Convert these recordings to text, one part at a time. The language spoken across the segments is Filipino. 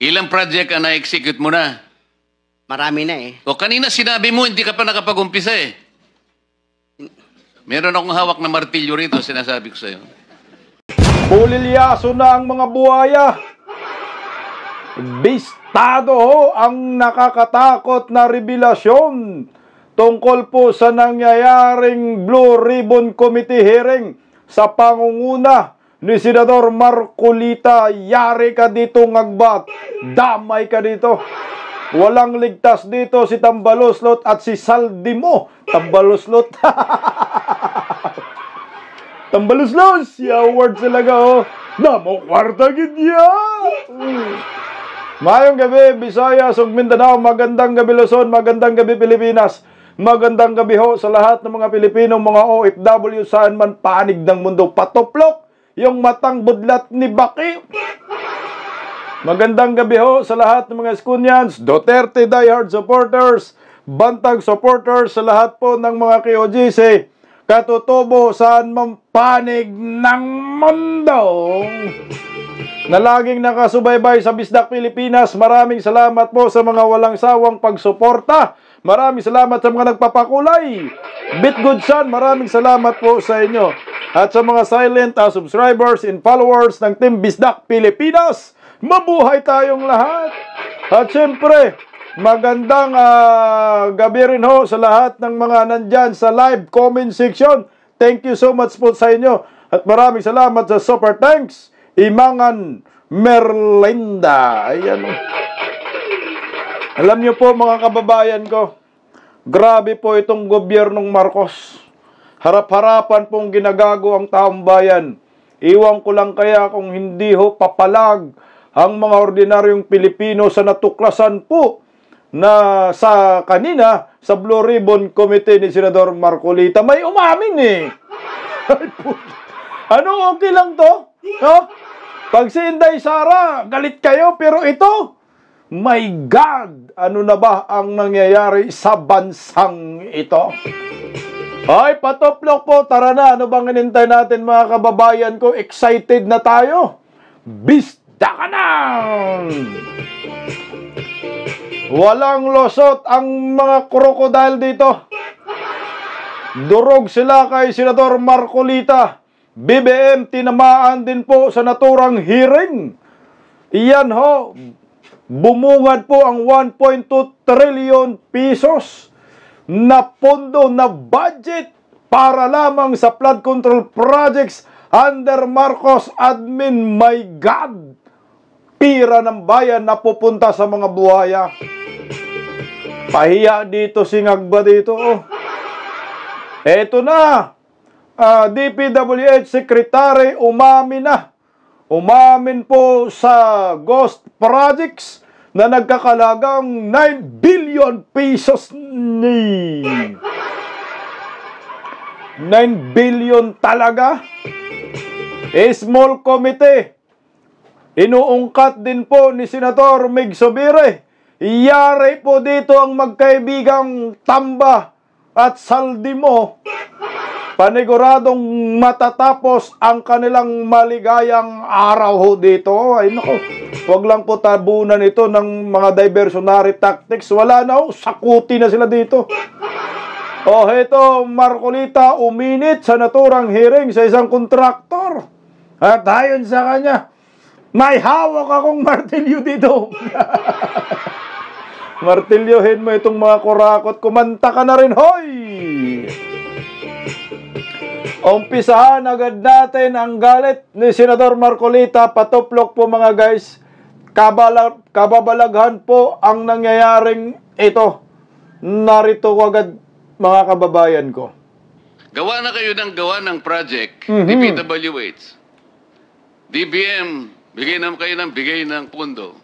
Ilang project ang na-execute mo na? Marami na eh. O kanina sinabi mo, hindi ka pa nakapag-umpisa eh. Meron akong hawak na martilyo rito, sinasabi ko sa'yo. Bulilyaso na ang mga buhaya. Bistado ho ang nakakatakot na revelasyon tungkol po sa nangyayaring Blue Ribbon Committee hearing sa pangunguna ni Senador Marcolita. Yari ka dito, ngagbat. Damay ka dito. Walang ligtas dito si Tambaluslot at si Saldimo. Tambaluslot. Tambaluslos. Ya word talaga oh. Namo kwarta gidya. Mayong gabi, Visayas ug Mindanao. Magandang gabi Luzon, magandang gabi Pilipinas. Magandang gabi ho sa lahat ng mga Pilipino, mga OFW saan man panig ng mundo. Patuplok yung matang budlat ni Baki. Magandang gabi ho sa lahat ng mga Eskunyans, Duterte diehard supporters, Bantag supporters, sa lahat po ng mga KOGC, katutubo saan man panig ng mundo na laging nakasubaybay sa Bisdak Pilipinas. Maraming salamat po sa mga walang sawang pagsuporta. Maraming salamat sa mga nagpapakulay. Bitgoodson, maraming salamat po sa inyo. At sa mga silent subscribers and followers ng Team Bisdak Pilipinas, mabuhay tayong lahat. At syempre, magandang gabi rin ho sa lahat ng mga nandyan sa live comment section. Thank you so much po sa inyo. At maraming salamat sa super thanks, Imangan Merlinda. Ayan. Alam niyo po mga kababayan ko, grabe po itong gobyernong Marcos. Harap-harapan pong ginagago ang taong bayan. Iwan ko lang kaya kung hindi ho papalag ang mga ordinaryong Pilipino sa natuklasan po na sa kanina sa Blue Ribbon Committee ni Senador Marcolita. May umamin eh. Ano, okay lang to? No? Pag si Inday Sara, galit kayo, pero ito, my God, ano na ba ang nangyayari sa bansang ito? Ay, patuplok po, tara na. Ano bang inintay natin mga kababayan ko? Excited na tayo. Bista ka na! Walang losot ang mga krokodil dito. Durog sila kay Senador Marcolita. BBM tinamaan din po sa naturang hearing. Iyan ho, bumungad po ang 1.2 trillion pesos na pondo na budget para lamang sa flood control projects under Marcos admin. My God! Pira ng bayan na pupunta sa mga buhaya. Pahiya dito, singag ba dito? Oh. Eto na. DPWH Secretary umamin na. Umamin po sa ghost projects na nagkakalagang 9 billion pesos. 9 billion talaga. Small committee. Inuungkat din po ni Senator Mig Zubiri. Iyari po dito ang magkaibigang Tamba at Saldimo. Paniguradong matatapos ang kanilang maligayang araw ho dito. Ay nako, huwag lang po tabunan ito ng mga diversionary tactics. Wala na ho, sakuti na sila dito. Oh, heto, Marcolita uminit sa naturang hearing sa isang kontraktor. At ayon sa kanya, may hawak akong martilyo dito. Martilyohin mo itong mga kurakot. Kumanta ka na rin, hoy! Umpisahan agad natin ang galit ni Senador Marcolita. Patuplok po mga guys. Kababalaghan po ang nangyayaring ito. Narito agad mga kababayan ko. Gawa na kayo ng gawa ng project, DPWH. DBM, bigay ng pondo.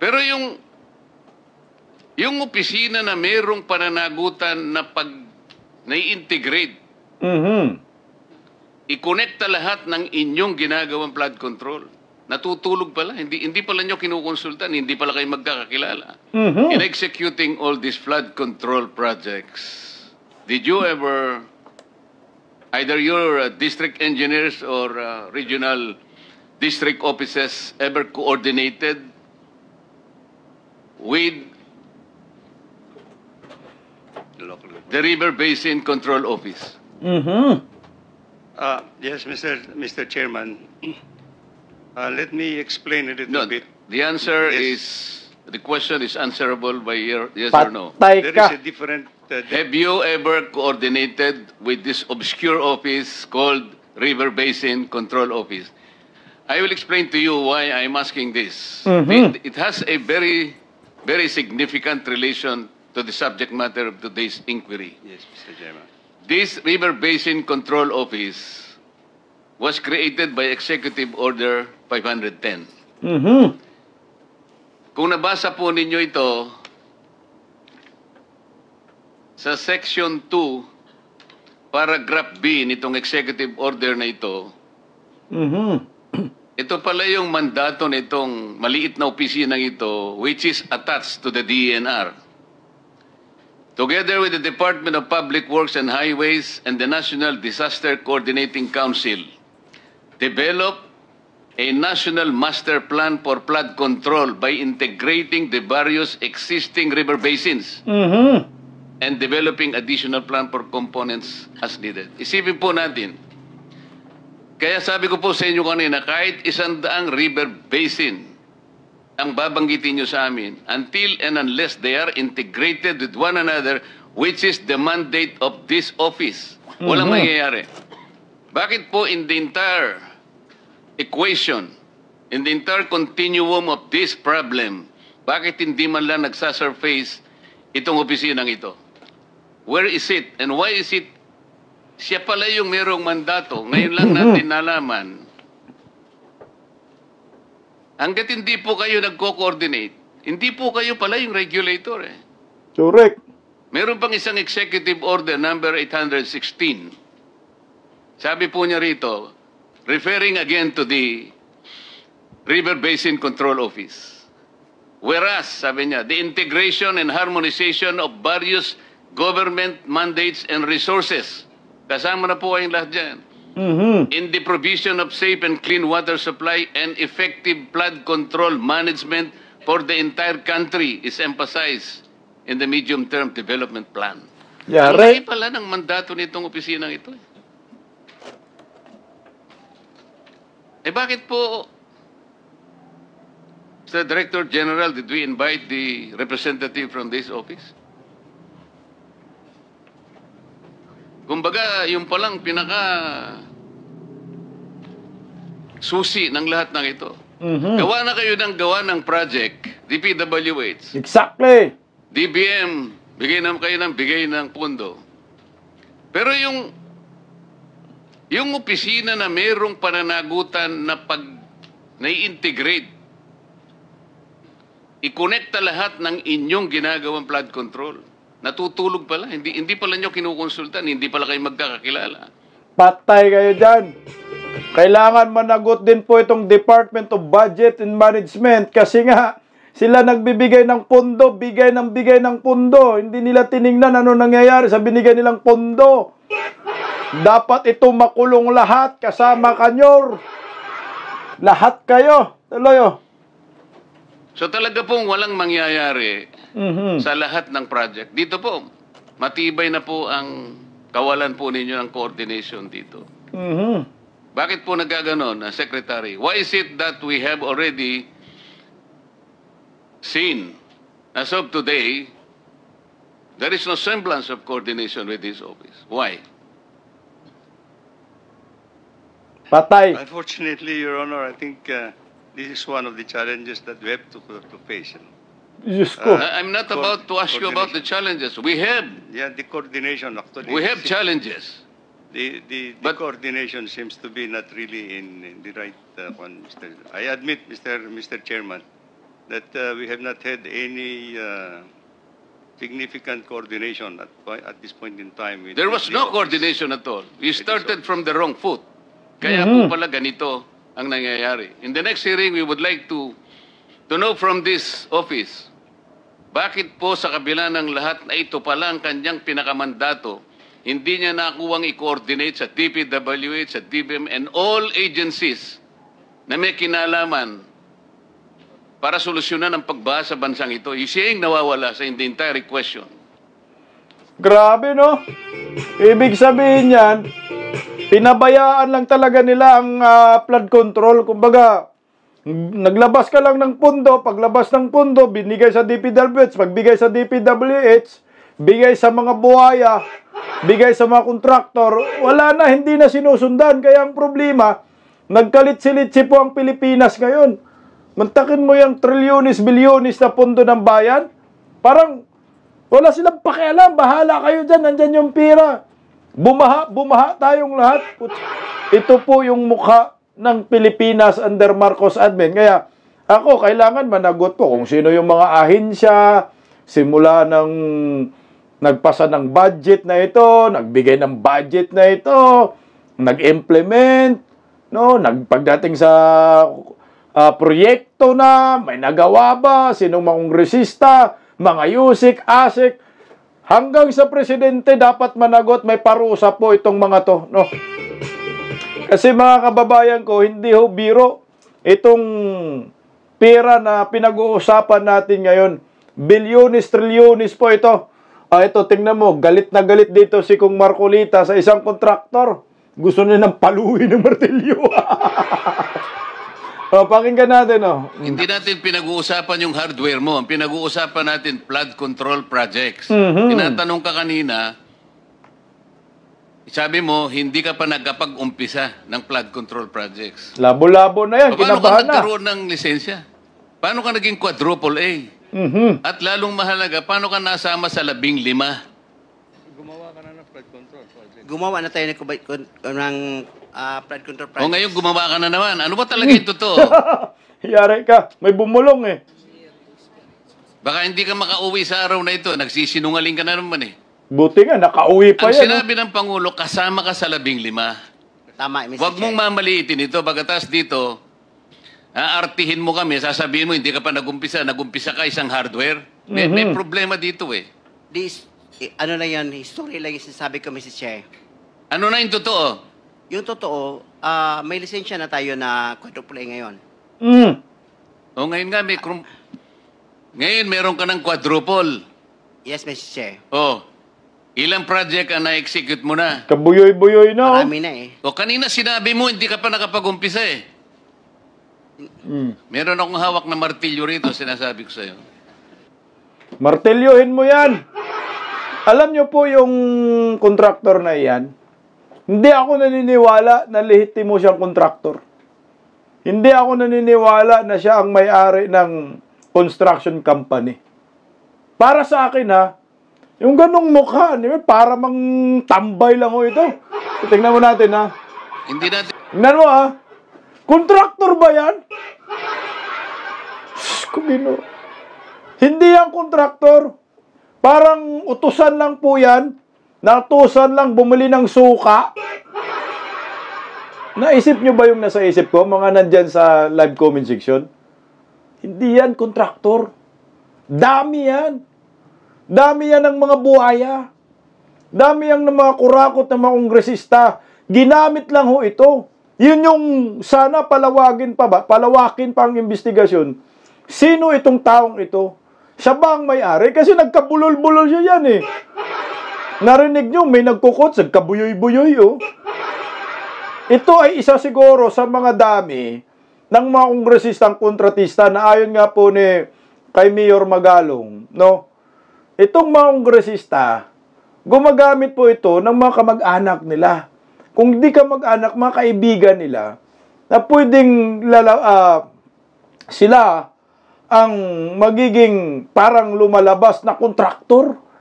Pero yung opisina na mayroong pananagutan na na-integrate, i-connecta lahat ng inyong ginagawang flood control. Natutulog pala. Hindi pala nyo kinukonsultan. Hindi pala kayo magkakakilala. In executing all these flood control projects, did you ever, either your district engineers or regional district offices ever coordinated with the River Basin Control Office? Yes, Mr. Chairman. Let me explain a little No, bit. the answer Yes. is, the question is answerable by yes or no. Patay There ka. is a different. Have you ever coordinated with this obscure office called River Basin Control Office? I will explain to you why I'm asking this. It has a very, very significant relation to the subject matter of today's inquiry. Yes, Mr. Chairman. This River Basin Control Office was created by Executive Order 510. Kung nabasa po ninyo ito, sa Section 2, Paragraph B nitong Executive Order na ito, ito pala yung mandato nitong maliit na opisinang ito, which is attached to the DENR. Together with the Department of Public Works and Highways and the National Disaster Coordinating Council, develop a national master plan for flood control by integrating the various existing river basins and developing additional plan for components as needed. Isipin po natin, kaya sabi ko po sa inyo kanina, kahit 100 river basin ang babanggitin nyo sa amin, until and unless they are integrated with one another, which is the mandate of this office, walang mangyayari. Bakit po in the entire equation, in the entire continuum of this problem, bakit hindi man lang nagsasurface itong opisinang ito? Where is it? And why is it? Siya pala yung merong mandato. Ngayon lang natin nalaman. Hanggat hindi po kayo nagko-coordinate, hindi po kayo pala yung regulator eh. Correct. Meron pang isang Executive Order number 816. Sabi po niya rito, referring again to the River Basin Control Office. Whereas, sabi niya, the integration and harmonization of various government mandates and resources. Kasama na po kayong lahat dyan. In the provision of safe and clean water supply and effective flood control management for the entire country is emphasized in the medium-term development plan. Yeah, Ang laki right. pala ng mandato nitong opisinang ito. Bakit po, Mr. Director General, did we invite the representative from this office? Kumbaga, yung palang pinaka susi ng lahat ng ito. Gawa na kayo ng gawa ng project, DPWH, Exactly. DBM, bigay ng pundo. Pero yung opisina na mayroong pananagutan na pag nai-integrate, i-connecta lahat ng inyong ginagawang flood control. Natutulog pala. Hindi pala nyo kinukonsultan. Hindi pala kayo magkakakilala. Patay kayo dyan. Kailangan managot din po itong Department of Budget and Management kasi nga sila nagbibigay ng pondo, bigay ng pondo. Hindi nila tiningnan ano nangyayari sa binigay nilang pondo. Dapat ito makulong lahat kasama kanyor. Lahat kayo. Tuloy oh. So talaga pong walang mangyayari sa lahat ng project. Dito po, matibay na po ang kawalan po ninyo ng coordination dito. Bakit po nagaganon, Secretary? Why is it that we have already seen, as of today, there is no semblance of coordination with this office? Why? Patay. Unfortunately, Your Honor, I think this is one of the challenges that we have to face. Diyos ko. I'm not about to ask you about the challenges. We have The coordination actually. challenges. The But- coordination seems to be not really in the right one, Mr. I admit, Mr. Chairman, that we have not had any significant coordination at this point in time. with There was the no office. coordination at all. You started from the wrong foot. Kaya po pala ganito ang nangyayari. In the next hearing, we would like to know from this office, bakit po sa kabila ng lahat na ito pala ang kanyang pinakamandato, hindi niya nakuwang i-coordinate sa DPWH, sa DBM, and all agencies na may kinalaman para solusyonan ang pagbaha sa bansang ito. Siya yung nawawala sa the entire question. Grabe, no? Ibig sabihin yan, pinabayaan lang talaga nila ang flood control. Kumbaga, naglabas ka lang ng pundo, paglabas ng pundo, binigay sa DPWH, pagbigay sa DPWH, bigay sa mga buhaya, bigay sa mga kontraktor, wala na, hindi na sinusundan. Kaya ang problema, nagkalit-silitsi po ang Pilipinas ngayon. Mantakin mo yung trilyonis, bilyonis na pondo ng bayan, parang wala silang pakialam, bahala kayo dyan, nandyan yung pira. Bumaha tayong lahat. Ito po yung mukha ng Pilipinas under Marcos admin. Kaya ako, kailangan managot po kung sino yung mga ahensya, simula ng nagpasa ng budget na ito, nagbigay ng budget na ito, nag-implement, no, pagdating sa proyekto na, may nagawa ba, sinong mga kongresista, mga yusik, asik, hanggang sa presidente dapat managot, may parusa po itong mga to, no? Kasi mga kababayan ko, hindi ho biro itong pera na pinag-uusapan natin ngayon. Bilyonis, trilyonis po ito. Ito, tingnan mo, galit na galit dito si Kong Marcolita sa isang kontraktor. Gusto niya ng paluhin ng martilyo. Pakinggan natin, oh. Hindi natin pinag-uusapan yung hardware mo. Ang pinag-uusapan natin, flood control projects. Tinatanong ka kanina, sabi mo, hindi ka pa nagkapag-umpisa ng flood control projects. Labo-labo na yan, Paano ka kinabahan na. nagkaroon ng lisensya? Paano ka naging quadruple A? At lalong mahalaga, paano ka nasama sa 15? Gumawa na tayo ng flood control project. O ngayon gumawa ka na naman. Ano ba talaga yung totoo? Yari ka, may bumulong eh. Baka hindi ka makauwi sa araw na ito. Nagsisinungaling ka na naman eh. Buti nga, nakauwi pa Ang yan. sinabi ng Pangulo, kasama ka sa 15. Tama, Mr. Huwag mong Chair. mamaliitin ito. Pagkatas dito, aartihin mo kami, sasabihin mo, hindi ka pa nagumpisa ka isang hardware. May problema dito eh. Ano lang yan, history lang yung sinasabi ko, Mr. Chair. Ano na yung totoo? Yung totoo, may lisensya na tayo na quadruple A ngayon. O ngayon nga, ngayon meron ka ng quadruple. Yes, Mr. Chair. O, ilang project ang na-execute mo na? Kabuyoy-buyoy na, oh. Marami na eh. O kanina sinabi mo, hindi ka pa nakapag-umpisa eh. Meron akong hawak na martilyo rito, sinasabi ko sa'yo. Martilyohin mo yan. Alam nyo po yung kontraktor na yan, hindi ako naniniwala na lehitimo siyang kontraktor. Hindi ako naniniwala na siya ang may-ari ng construction company. Para sa akin ha, yung ganong mukha, para mang tambay lang ho ito. Tingnan mo natin ha. Hindi natin... Tingnan mo ha. Kontraktor ba yan? Kumino. Hindi yan kontraktor. Parang utusan lang po yan. Natusan lang bumili ng suka. Naisip nyo ba yung nasa isip ko? Mga nandyan sa live comment section. Hindi yan kontraktor. Dami yan. Dami yan ng mga buhaya. Dami yan ng mga kurakot ng mga kongresista. Ginamit lang ho ito. Yun yung sana palawakin pa ang investigasyon. Sino itong taong ito? Siya ba ang may-ari? Kasi nagkabulol-bulol siya yan eh. Narinig nyo, may nagkukot, nagkabuyoy-buyoy oh. Ito ay isa siguro sa mga dami ng mga kongresistang kontratista na ayon nga po ni kay Mayor Magalong, no? Itong mga kongresista, gumagamit po ito ng mga kamag-anak nila. Kung hindi kamag-anak, mga kaibigan nila, na pwedeng sila ang magiging parang lumalabas na kontraktor.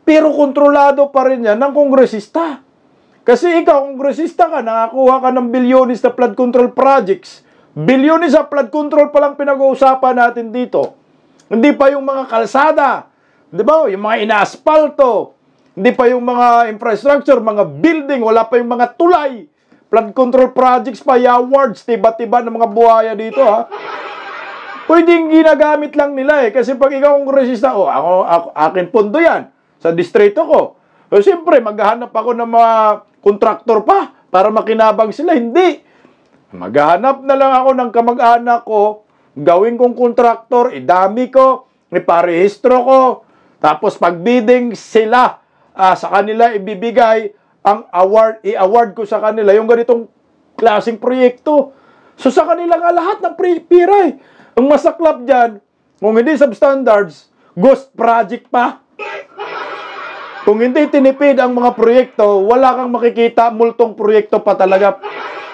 Pero kontrolado pa rin yan ng kongresista. Kasi ikaw, kongresista ka, nakakuha ka ng bilyonis na flood control projects. Bilyonis sa flood control pa lang pinag-uusapan natin dito. Hindi pa yung mga kalsada, di ba? Yung mga inaasfalto. Hindi pa yung mga infrastructure, mga building, wala pa yung mga tulay. Flood control projects pa, awards, tiba-tiba ng mga buhaya dito, ha? Pwedeng ginagamit lang nila eh. Kasi pag ikaw kongresista, ako, akin pondo yan. Sa distrito ko. So, siyempre, maghahanap ako ng mga kontraktor pa para makinabang sila. Hindi. Maghahanap na lang ako ng kamag-anak ko gawin kong kontraktor, idami ko, iparehistro ko, tapos pag bidding sila, sa kanila ibibigay ang award, i-award ko sa kanila yung ganitong klaseng proyekto. So sa kanila nga lahat ng pira eh. Ang masaklap dyan, kung hindi substandards, ghost project pa. Kung hindi tinipid ang mga proyekto, wala kang makikita, multong proyekto pa talaga.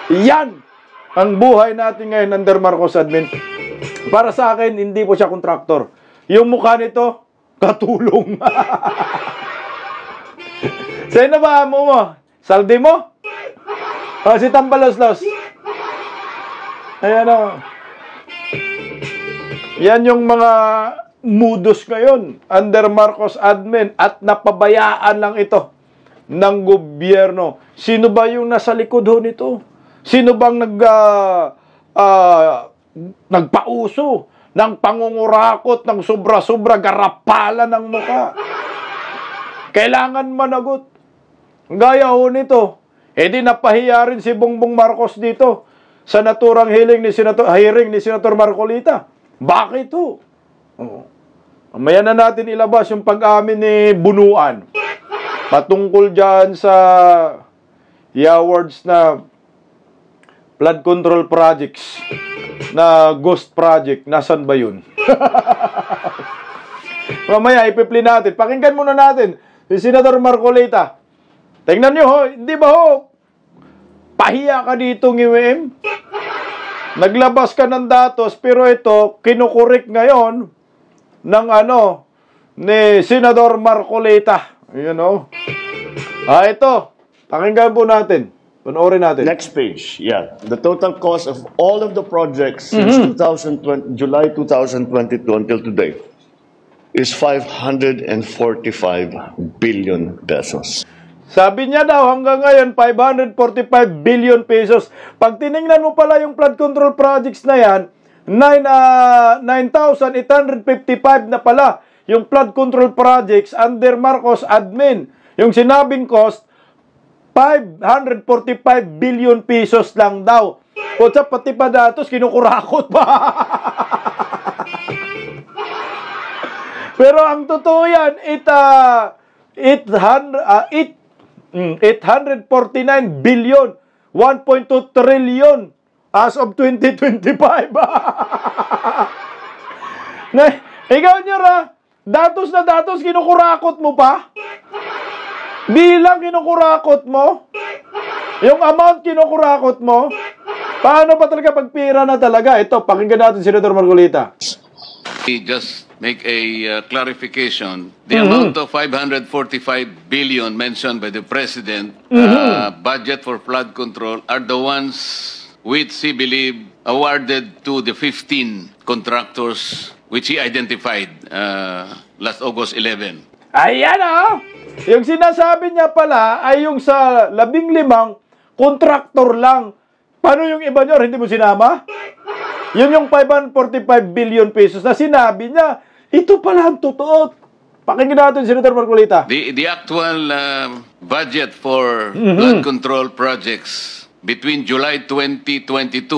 Yan ang buhay natin ngayon under Marcos admin. Para sa akin, hindi po siya kontraktor. Yung mukha nito, katulong. Sino ba mo? Saldi mo? O, si Tambaloslos. Ayan o. Yan yung mga modus ngayon under Marcos admin at napabayaan lang ito ng gobyerno. Sino ba yung nasa likod ho nito? Sino bang nagpauso ng pangungurakot ng sobra-sobra garapalan ng muka? Kailangan managot. Gaya ho nito, di napahiya rin si Bongbong Marcos dito sa naturang hearing ni Senator Marcolita. Bakit ho? Mamaya na natin ilabas yung pag-amin ni Bunuan patungkol dyan sa awards na flood control projects na ghost project. Nasaan ba yun? Mamaya ipipli natin. Pakinggan muna natin si Senator Marcolita. Tingnan nyo ho, hindi ba ho, pahiya ka dito ng naglabas ka ng datos, pero ito, kinukurik ngayon ng ni Senador Marcolita. Ayan o. Ito, pakinggan po natin. Panoorin natin. Next page, yeah. The total cost of all of the projects since July 2022 until today is 545 billion pesos. Sabi niya daw hanggang ngayon 545 billion pesos. Pag tiningnan mo pala yung flood control projects na yan, 9,855 na pala yung flood control projects under Marcos admin. Yung sinabing cost 545 billion pesos lang daw. Kutsa pati pa datos kinukurakot pa. Pero ang totoo yan, 849 billion, 1.2 trillion as of 2025. Ikaw nyo datos na datos, kinukurakot mo pa? Bilang kinukurakot mo? Yung amount kinukurakot mo? Paano pa talaga pagpira na talaga? Ito, pakinggan natin si Senator Marcolita. Just make a clarification. The amount of 545 billion mentioned by the President, budget for flood control, are the ones which he believed awarded to the 15 contractors which he identified last August 11. Ayan o! Yung sinasabi niya pala ay yung sa 15 kontraktor lang. Paano yung iba nyo? Hindi mo sinama? Yun yung 545 billion pesos na sinabi niya. Ito pala ang totoo. Pakinggan natin, Senator Marcolita. The actual budget for flood control projects between July 2022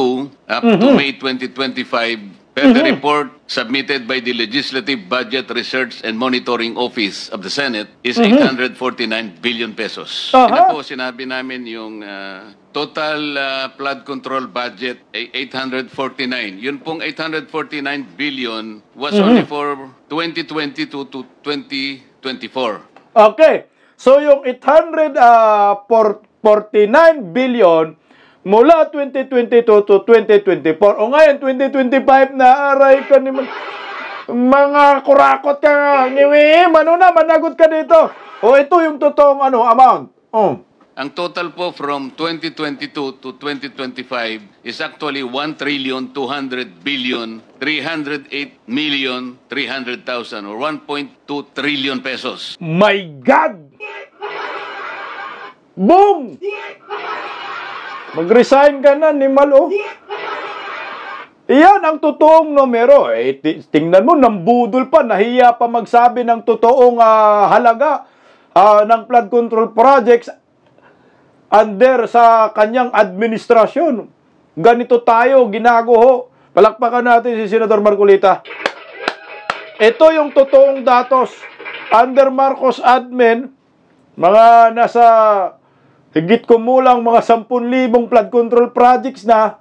up to May 2025 per the report submitted by the Legislative Budget Research and Monitoring Office of the Senate is 849 billion pesos. Ina po, sinabi namin yung total flood control budget ay 849. Yun pong 849 billion was only for 2022 to 2024. Okay. So yung 849 billion mula 2022 to 2024. O ngayon, 2025 na aray ka ni mga kurakot ka. Managot ka dito. O ito yung totoong amount. Ang total po from 2022 to 2025 is actually 1,200,308,300,000 or 1.2 trillion pesos. My God! Boom! Mag-resign ka na, ni Malo. Iyan ang totoong numero. Tingnan mo, nambudol pa, nahiya pa magsabi ng totoong halaga ng flood control projects under sa kanyang administrasyon. Ganito tayo, ginago ho. Palakpakan natin si Senador Marcolita. Ito yung totoong datos. Under Marcos admin, mga nasa higit kumulang mga 10,000 flood control projects na,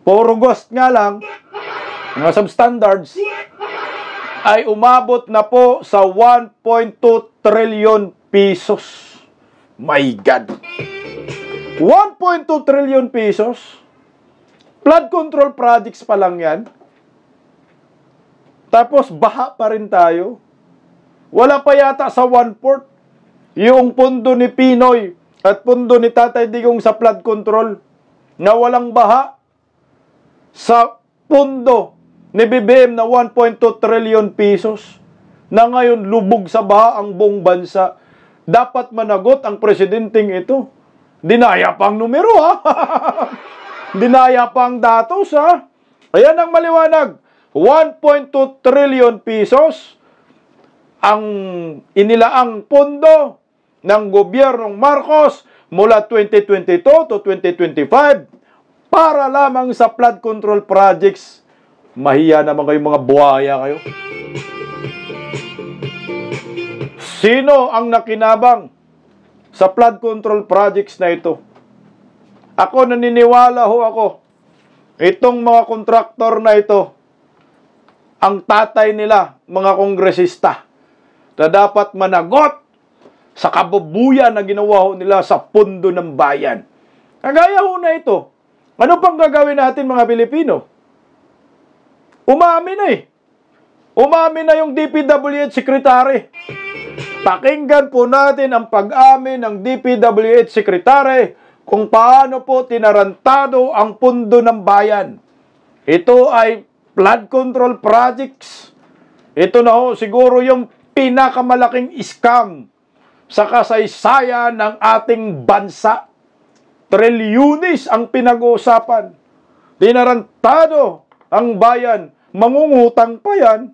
puro ghost nga lang, mga substandards, ay umabot na po sa 1.2 trillion pesos. My God! 1.2 trillion pesos? Flood control projects pa lang yan. Tapos baha pa rin tayo. Wala pa yata sa 1/4 yung pondo ni Pinoy at pondo ni Tatay Digong sa flood control na walang baha sa pondo ni BBM na 1.2 trillion pesos na ngayon lubog sa baha ang buong bansa. Dapat managot ang presidenteng ito. Dinaya pang numero, ha? Dinaya pang datos, ha? Ayan ang maliwanag. 1.2 trillion pesos ang inilaang pondo ng gobyernong Marcos mula 2022 to 2025 para lamang sa flood control projects. Mahiya naman kayo, mga buhaya kayo. Sino ang nakinabang sa flood control projects na ito? Ako, naniniwala ho ako, itong mga kontraktor na ito, ang tatay nila, mga kongresista, na dapat managot sa kabubuyan na ginawa ho nila sa pondo ng bayan. Kagaya ho na ito. Ano pang gagawin natin, mga Pilipino? Umamin na eh. Umamin na yung DPWH Secretary. Pakinggan po natin ang pag-amin ng DPWH Secretary kung paano po tinarantado ang pondo ng bayan. Ito ay flood control projects. Ito na ho siguro yung pinakamalaking scam sa kasaysayan ng ating bansa. Trilyunis ang pinag-uusapan. Tinarantado ang bayan. Mangungutang pa yan.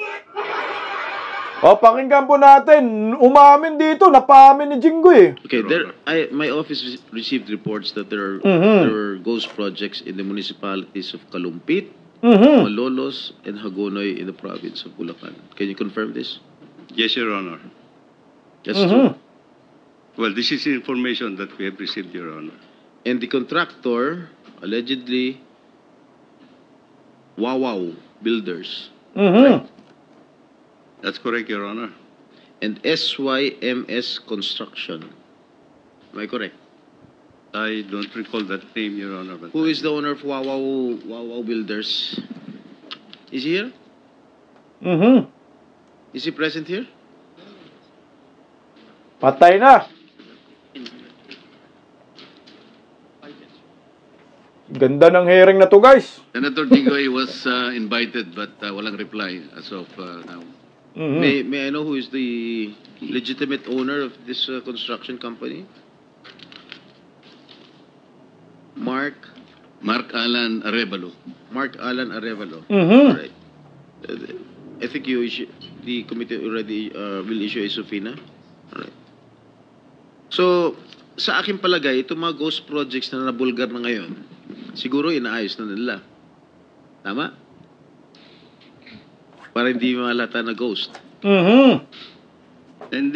O, pakinggan po natin. Umamin dito. Napaamin ni Jinggoy. Okay, my office received reports that there are ghost projects in the municipalities of Kalumpit, Malolos, and Hagonoy in the province of Bulacan. Can you confirm this? Yes, Your Honor. That's true. Well, this is information that we have received, Your Honor. And the contractor, allegedly, Wawaw Builders, That's correct, Your Honor. and SYMS Construction. Am I correct? I don't recall that name, Your Honor. But Who is the owner of Wawaw Builders? Is he here? Is he present here? Patay na. Ganda ng hearing na to, guys. Senator Jinggoy was invited but walang reply as of now. May I know who is the legitimate owner of this construction company? Mark Alan Arevalo. Arevalo. All right. I think the committee already will issue a subpoena. All right. So, sa aking palagay, itong mga ghost projects na nabulgar na ngayon, siguro inaayos na nila. Tama? Para hindi malata na ghost. And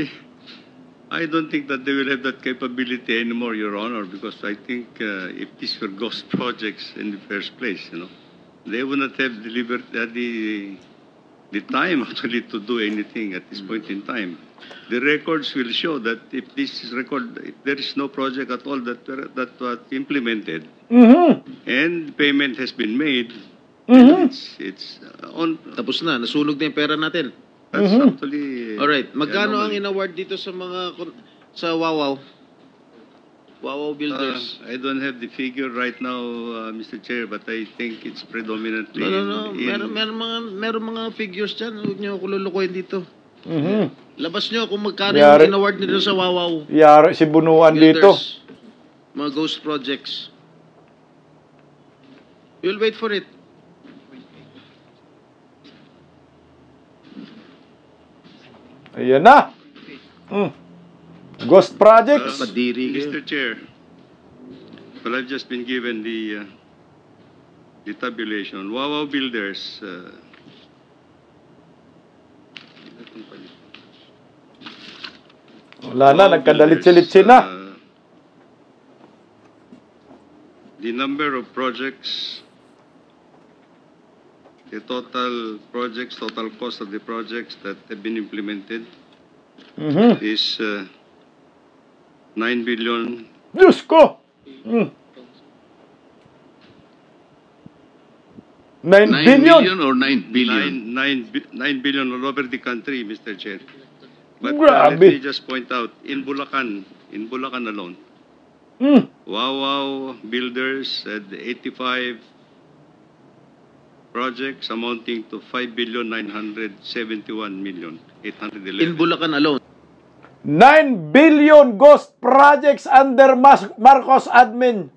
I don't think that they will have that capability anymore, Your Honor, because I think if these were ghost projects in the first place, they would not have delivered the time actually to do anything at this point in time. The records will show that if there is no project at all that was implemented, and payment has been made, it's on. Tapos na, nasunog na yung pera natin. That's actually. Alright, magkano ang anomaly. in-award dito sa mga sa Wawaw Builders? I don't have the figure right now, Mr. Chair, but I think it's predominantly. No. Meron mga figures dyan. Huwag niyo ako lulukoyin dito. Labas niyo kung magkano yung in-award nito sa Wawaw Yari si Bunuan dito. Builders. Mga ghost projects. We'll wait for it. Ayan na. Ghost projects. Kadiri kayo. Mr. Chair, well, I've just been given the tabulation. Wawaw Builders. Wala na, nagkadalit-silitsin na. The number of projects, the total projects, total cost of the projects that have been implemented is 9 billion. Diyos ko! 9 9 billion. million or 9 billion? 9 billion all over the country, Mr. Chair. But Grabe. let me just point out, in Bulacan alone, Wawaw Builders had 85 projects amounting to 5,971,811. In Bulacan alone. 9 billion ghost projects under Marcos admin.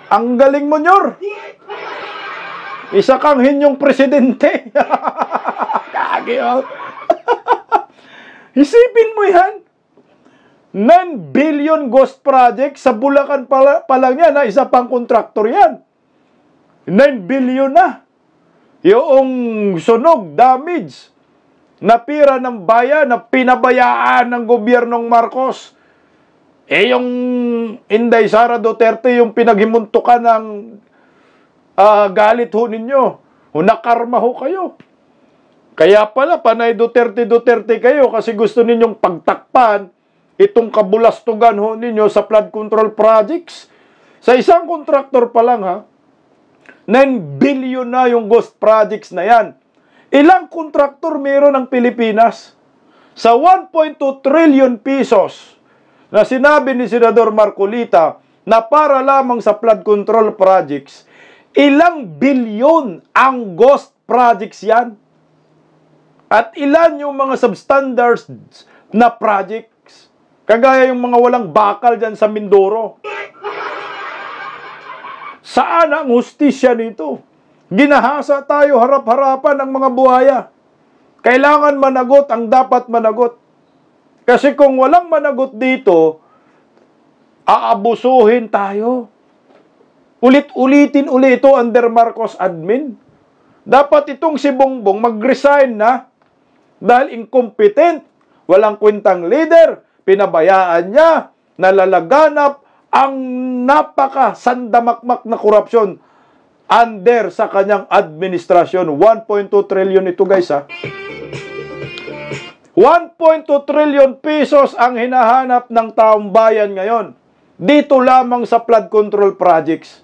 Ang galing mo, Nyor. Isa kang hinyong presidente. Kagi, oh. Isipin mo yan. 9 billion ghost projects sa Bulacan pa lang yan, na isa pang kontraktor yan. 9 billion na. Yung sunog, damage, na pira ng bayan na pinabayaan ng gobyernong Marcos. Yung Inday Sara Duterte, yung pinaghimuntukan ng galit ho ninyo. Nakarma ho kayo. Kaya pala, panay Duterte kayo kasi gusto ninyong pagtakpan itong kabulastugan ho ninyo sa flood control projects. Sa isang kontraktor pa lang, ha, 9 billion na yung ghost projects na yan. Ilang kontraktor meron ng Pilipinas? Sa 1.2 trillion pesos na sinabi ni Senador Marcolita na para lamang sa flood control projects, ilang bilyon ang ghost projects yan? At ilan yung mga substandards na projects? Kagaya yung mga walang bakal dyan sa Mindoro. Saan ang hustisya nito? Ginahasa tayo harap-harapan ng mga buhaya. Kailangan managot ang dapat managot. Kasi kung walang managot dito, aabusuhin tayo. Ulit-ulitin ito under Marcos admin. Dapat itong si Bongbong mag-resign na dahil incompetent, walang kwentang leader, pinabayaan niya, nalalaganap ang napaka-sandamakmak na korupsyon under sa kanyang administrasyon. 1.2 trillion ito, guys, ha. 1.2 trillion pesos ang hinahanap ng taong bayan ngayon. Dito lamang sa flood control projects.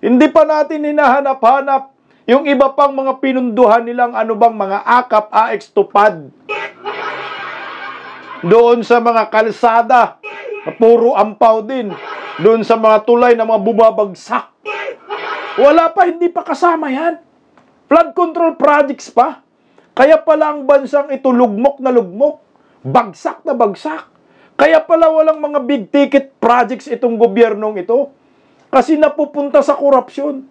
Hindi pa natin hinahanap-hanap yung iba pang mga pinunduhan nilang ano bang mga akap, AX, tupad. Doon sa mga kalsada, puro ampaw din. Doon sa mga tulay na mga bumabagsak. Wala pa, hindi pa kasama yan. Flood control projects pa. Kaya pala ang bansang ito lugmok na lugmok. Bagsak na bagsak. Kaya pala walang mga big ticket projects itong gobyernong ito. Kasi napupunta sa korupsyon.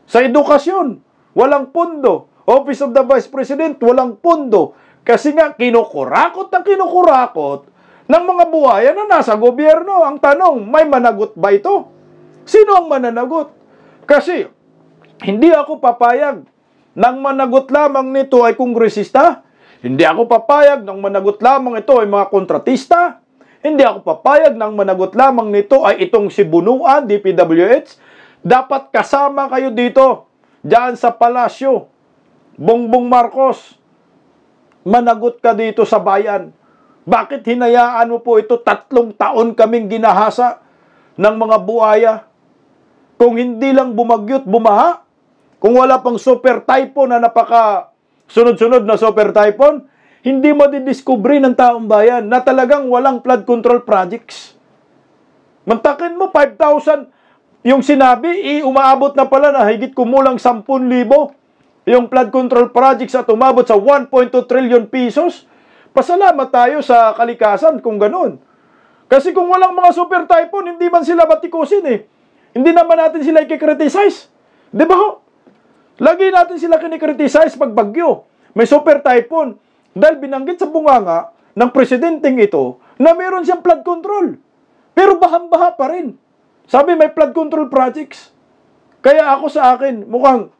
Sa edukasyon, walang pondo. Office of the Vice President, walang pondo. Kasi nga, kinukurakot ng mga buhaya na nasa gobyerno. Ang tanong, may managot ba ito? Sino ang mananagot? Kasi, hindi ako papayag nang managot lamang nito ay kongresista. Hindi ako papayag nang managot lamang ito ay mga kontratista. Hindi ako papayag nang managot lamang nito ay itong si Bunuan, DPWH. Dapat kasama kayo dito, diyan sa palasyo. Bongbong Marcos, managot ka dito sa bayan. Bakit hinayaan mo po ito? 3 taon kaming ginahasa ng mga buhaya. Kung hindi lang bumagyot, bumaha. Kung wala pang super typhoon na napaka sunod-sunod na super typhoon, hindi madidiscovery ng taong bayan na talagang walang flood control projects. Mantakin mo, 5,000 yung sinabi, umaabot na pala na higit kumulang 10,000 yung flood control projects at umabot sa 1.2 trillion pesos. Pasalamat tayo sa kalikasan kung ganun. Kasi kung walang mga super typhoon, hindi man sila batikusin eh. Hindi naman natin sila i-criticize. Di ba ho? Lagi natin sila kinikriticize pag bagyo. May super typhoon. Dahil binanggit sa bunganga ng presidenteng ito na meron siyang flood control. Pero bahang-baha pa rin. Sabi may flood control projects. Kaya ako sa akin, mukhang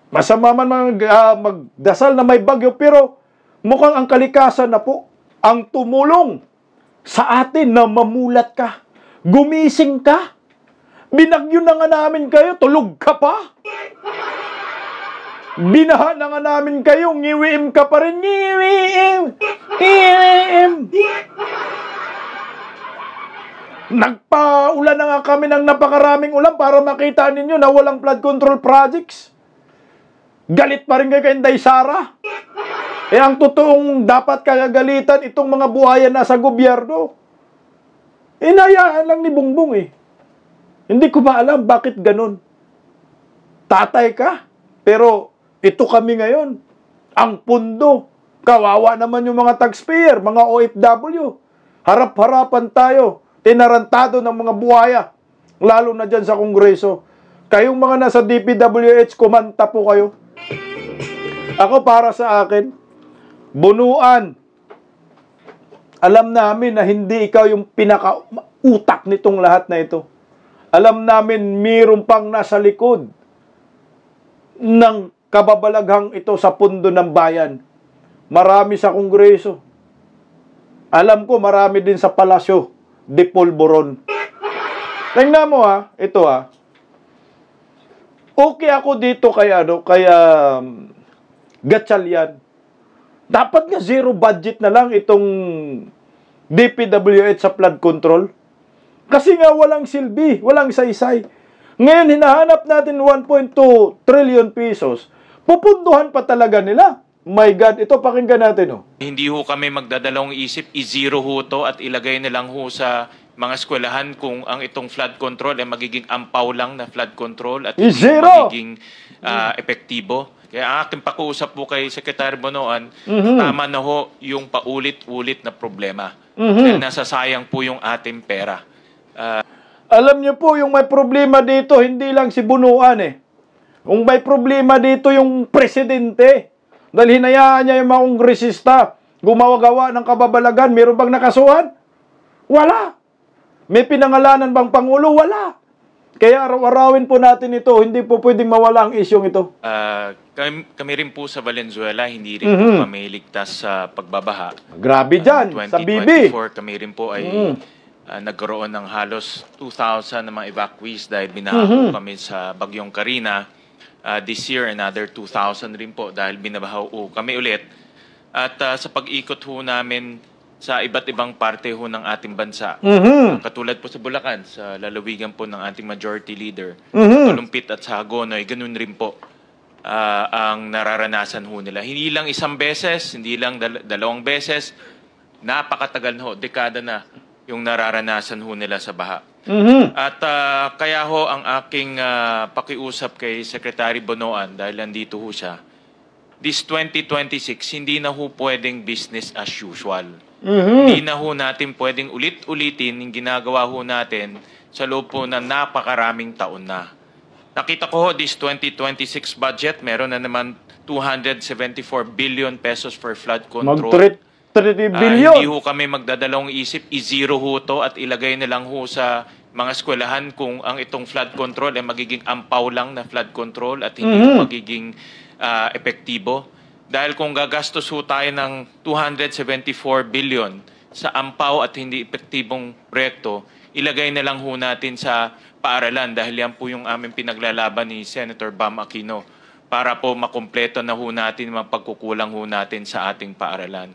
masama man magdasal na may bagyo, pero mukhang ang kalikasan na po ang tumulong sa atin na mamulat ka. Gumising ka. Binagyo na nga namin kayo, tulog ka pa. Binaha na nga namin kayo, ngiwiim ka pa rin. Ngiwiim! Ngiwiim! Nagpaulan na nga kami ng napakaraming ulan para makita ninyo na walang flood control projects. Galit pa rin kayo kay Inday Sara. Ang totoong dapat kagagalitan itong mga buhayan na sa gobyerno. Inayaan lang ni Bongbong eh. Hindi ko ba alam bakit ganun. Tatay ka, pero ito kami ngayon. Ang pundo. Kawawa naman yung mga taxpayer, mga OFW. Harap-harapan tayo. Tinarantado ng mga buhaya. Lalo na dyan sa Kongreso. Kayong mga nasa DPWH, kumanta po kayo. Ako para sa akin, bunuan. Alam namin na hindi ikaw yung pinaka-utak nitong lahat na ito. Alam namin mayroon pang nasa likod ng kababalaghang ito sa pundo ng bayan. Marami sa Kongreso. Alam ko marami din sa Palasyo de Polvoron. Tingnan mo ito okay ako dito kaya Gatchalian. Dapat nga zero budget na lang itong DPWH sa flood control. Kasi nga walang silbi, walang saysay. Ngayon hinahanap natin 1.2 trillion pesos. Pupunduhan pa talaga nila. My God, ito pakinggan natin. Hindi ho kami magdadalawang isip, i-zero ho to at ilagay na lang ho sa mga eskwelahan kung ang itong flood control ay magiging ampaw lang na flood control at hindi magiging epektibo. Kaya ang aking pakiusap po kay Secretary Bonoan, tama na ho yung paulit-ulit na problema. Dahil nasasayang po yung ating pera. Alam niyo po, yung may problema dito, hindi lang si Bonoan Yung may problema dito yung presidente. Dahil hinayaan niya yung mga kongresista gumawa-gawa ng kababalagan. Meron bang nakasuhan? Wala. May pinangalanan bang Pangulo? Wala. Kaya araw-arawin po natin ito. Hindi po pwedeng mawala ang isyong ito. Kami rin po sa Valenzuela, hindi rin po kami ligtas sa pagbabaha. Grabe dyan, sa Bibi. 2024 kami rin po ay nagkaroon ng halos 2,000 na mga evacuees dahil binaha po kami sa Bagyong Karina. This year, another 2,000 rin po dahil binabaha kami ulit. At sa pag-ikot ho namin sa iba't ibang parte ho ng ating bansa, katulad po sa Bulacan, sa lalawigan po ng ating majority leader, Tulumpit at sa Hagonoy, ganun rin po ang nararanasan ho nila. Hindi lang isang beses, hindi lang dalawang beses, napakatagal ho, dekada na yung nararanasan ho nila sa baha. At kaya ho ang aking pakiusap kay Secretary Bonoan, dahil nandito ho siya, this 2026, hindi na ho pwedeng business as usual. Hindi na ho natin pwedeng ulit-ulitin yung ginagawa ho natin sa loob po na napakaraming taon na. Nakita ko ho, this 2026 budget, meron na naman 274 billion pesos for flood control. 30 billion. Hindi ho kami magdadalawang isip, i-zero ho to at ilagay na lang ho sa mga eskwelahan kung ang itong flood control ay magiging ampaw lang na flood control at hindi magiging epektibo. Dahil kung gagastos ho tayo ng 274 billion sa ampaw at hindi epektibong proyekto, ilagay na lang ho natin sa paaralan dahil yan po yung aming pinaglalaban ni Senator Bam Aquino para po makumpleto na ho natin ang pagkukulang ho natin sa ating paaralan.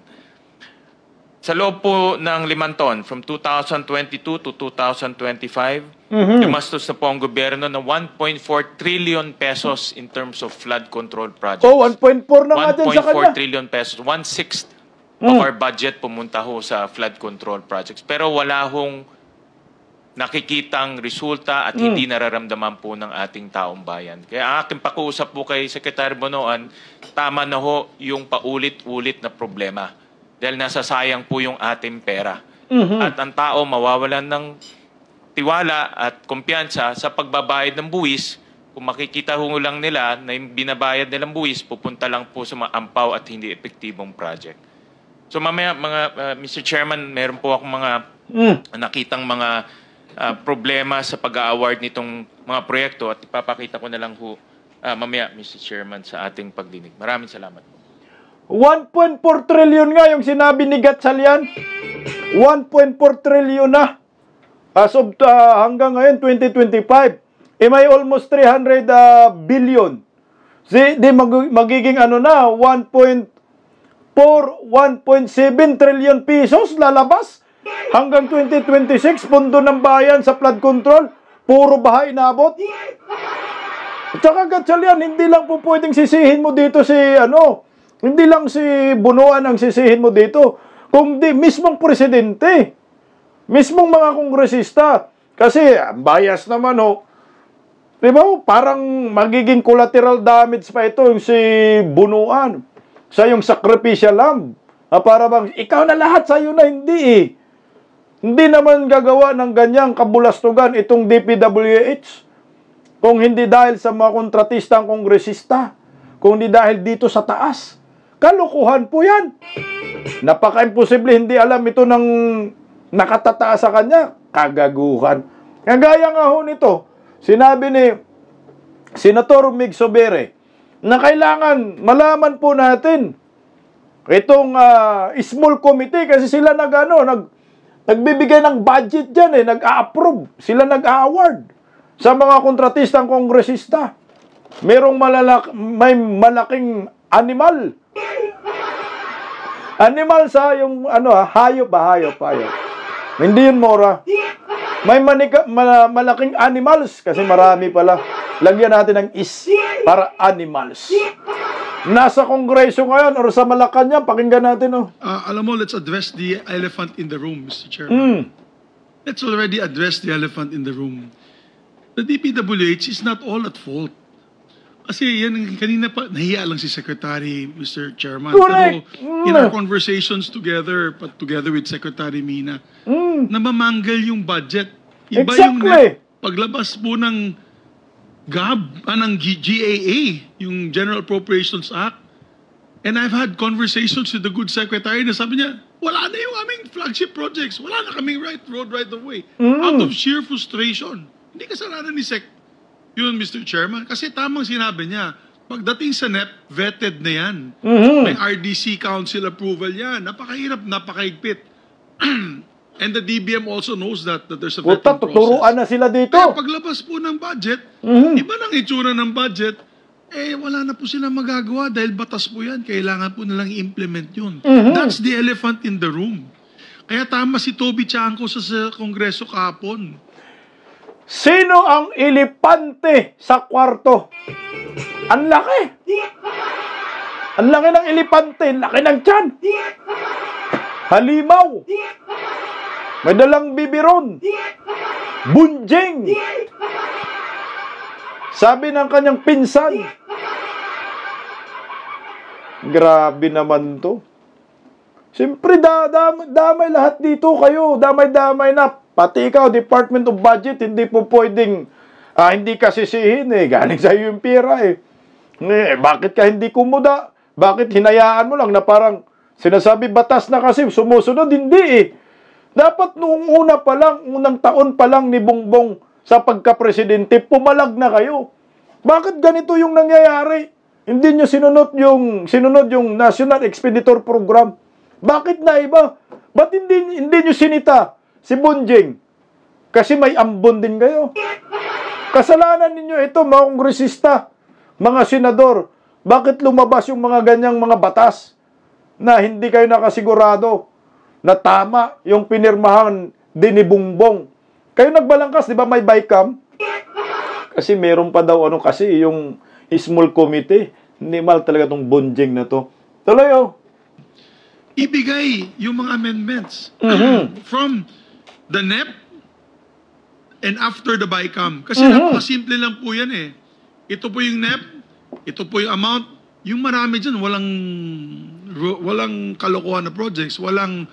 Sa loob po ng 5 taon, from 2022 to 2025, gumastos na po ang gobyerno ng 1.4 trillion pesos in terms of flood control projects. 1.4 na nga dyan sa kanya. 1.4 trillion pesos. 1/6 of our budget pumunta ho sa flood control projects. Pero wala hong nakikitang resulta at hindi nararamdaman po ng ating taong bayan. Kaya ang aking pakiusap po kay Secretary Bonoan, tama na ho yung paulit-ulit na problema. Dahil nasasayang po yung ating pera. At ang tao mawawalan ng tiwala at kumpiyansa sa pagbabayad ng buwis. Kung makikita ho lang nila na yung binabayad nilang buwis, pupunta lang po sa mga ampaw at hindi epektibong project. So mamaya, Mr. Chairman, meron po akong mga nakitang mga problema sa pag-award nitong mga proyekto at ipapakita ko na lang ho mamaya, Mr. Chairman, sa ating pagdinig. Maraming salamat po. 1.4 trillion nga yung sinabi ni Gatchalian. 1.4 trillion na. As of hanggang ngayon, 2025. May almost 300 billion. Di magiging ano na, 1.7 trillion pesos lalabas. Hanggang 2026, pondo ng bayan sa flood control, puro baha inabot. At saka Gatchalian, hindi lang po pwedeng sisihin mo dito si hindi lang si Bunuan ang sisihin mo dito, kundi mismong presidente, mismong mga kongresista. Kasi bias naman di ba, parang magiging collateral damage pa ito yung si Bunuan. Sa yung sacrificial lamb. Para bang, ikaw na lahat, sa'yo na, hindi Hindi naman gagawa ng ganyang kabulastugan itong DPWH. Kung hindi dahil sa mga kontratistang kongresista, kung hindi dahil dito sa taas. Kalukuhan po yan. Napaka-imposible, hindi alam ito ng nakatataas sa kanya. Kagaguhan. Kagaya nga ho nito, sinabi ni Senator Mig Sobere na kailangan malaman po natin itong small committee kasi sila nagbibigay ng budget dyan nag-a-approve. Sila nag-a-award sa mga kontratistang kongresista. May malaking animal. Animal sa yung hayop. Hindi yun mora. May malaking animals kasi marami pala. Lagyan natin ng is para animals. Nasa Kongreso ngayon or sa Malacanang, pakinggan natin. Alam mo, let's address the elephant in the room, Mr. Chairman. Let's already address the elephant in the room. The DPWH is not all at fault. Kasi yan, kanina pa, nahiya lang si Secretary, Mr. Chairman. Correct. Pero in our conversations together with Secretary Mina, namamanggal yung budget. Iba exactly. Yung paglabas po ng ng GAA, yung General Appropriations Act. And I've had conversations with the good secretary na sabi niya, wala na yung aming flagship projects. Wala na kaming road right of way. Out of sheer frustration. Hindi kasalanan ni Sec. Yun, Mr. Chairman. Kasi tamang sinabi niya, pagdating sa NEP, vetted na yan. May RDC Council approval yan. Napakahirap, napakaigpit. And the DBM also knows that there's a vetting process. Tuturuan na sila dito. Kaya paglabas po ng budget, iba nang itsura ng budget, wala na po sila magagawa dahil batas po yan. Kailangan po nilang i-implement yun. That's the elephant in the room. Kaya tama si Toby Chanco sa Kongreso kahapon. Sino ang elepante sa kwarto? Ang laki. Ang laki ng elepante. Laki ng tiyan. Halimaw. May dalang bibiron. Bunjing. Sabi ng kanyang pinsan. Grabe naman to. Siyempre, damay lahat dito kayo. Damay-damay na. Pati ikaw, Department of Budget, hindi po pwedeng, hindi ka sisihin galing sa iyo yung pera bakit ka hindi kumuda? Bakit hinayaan mo lang na parang sinasabi batas na kasi sumusunod? Hindi Dapat noong unang taon pa lang ni Bongbong sa pagka-presidente, pumalag na kayo. Bakit ganito yung nangyayari? Hindi nyo sinunod yung National Expeditor Program. Bakit na iba? Ba't hindi nyo sinita si Bunjing? Kasi may ambon din kayo. Kasalanan ninyo ito, mga kongresista, mga senador. Bakit lumabas yung mga ganyang mga batas na hindi kayo nakasigurado na tama yung pinirmahan din ni Bongbong? Kayo nagbalangkas, di ba may BICAM? Kasi meron pa daw kasi yung small committee. Hindi mal talaga tong Bunjing na to. Tuloy ibigay yung mga amendments from the NEP and after the BICAM. Kasi napakasimple lang po yan Ito po yung NEP, ito po yung amount. Yung marami dyan, walang kalokohan na projects, walang